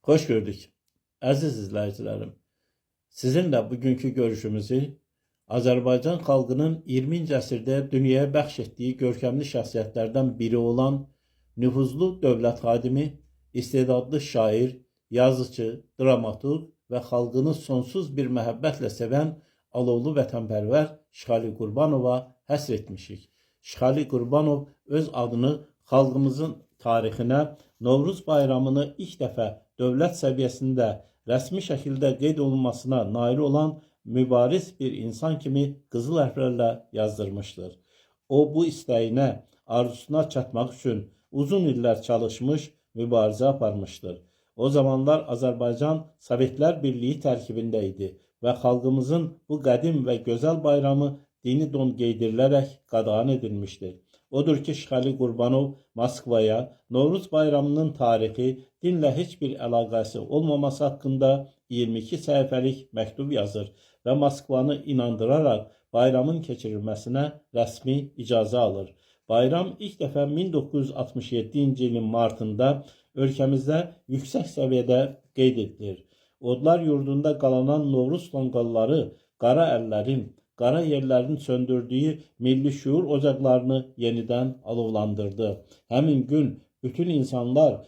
Hoş gördük. Əziz izləyicilərim, sizinlə bugünkü görüşümüzü Azərbaycan xalqının 20-ci əsrdə dünyaya bəxş etdiyi görkəmli şəxsiyyətlərdən biri olan nüfuzlu dövlət xadimi, istedadlı şair, yazıcı, dramaturq və xalqını sonsuz bir məhəbbətlə sevən alovlu vətənpərvər Şıxəli Qurbanova həsr etmişik. Şıxəli Qurbanov öz adını xalqımızın tarixinə Novruz bayramını ilk dəfə dövlət səviyyəsində rəsmi şəkildə qeyd olunmasına nail olan mübariz bir insan kimi qızıl hərflərlə yazdırmışdır. O bu istəyinə, arzusuna çatmaq üçün uzun illər çalışmış, mübarizə aparmışdır. O zamanlar Azərbaycan Sovetlər Birliyi tərkibində idi və xalqımızın bu qədim və gözəl bayramı dini don geydirilərək qadağan edilmişdir. Odur ki, Şıxəli Qurbanov Moskvaya Novruz bayramının tarixi, dinlə heç bir əlaqəsi olmaması haqqında 22 səhifəlik məktub yazır və Moskvanı inandıraraq bayramın keçirilməsinə rəsmi icazə alır. Bayram ilk dəfə 1967-ci ilin martında ölkəmizdə yüksək səviyyədə qeyd edilir. Odlar yurdunda qalanan Novruz tonqalları qara əllərin, qara yerlərin söndürdüyü milli şuur ocaqlarını yenidən alovlandırdı. Həmin gün bütün insanlar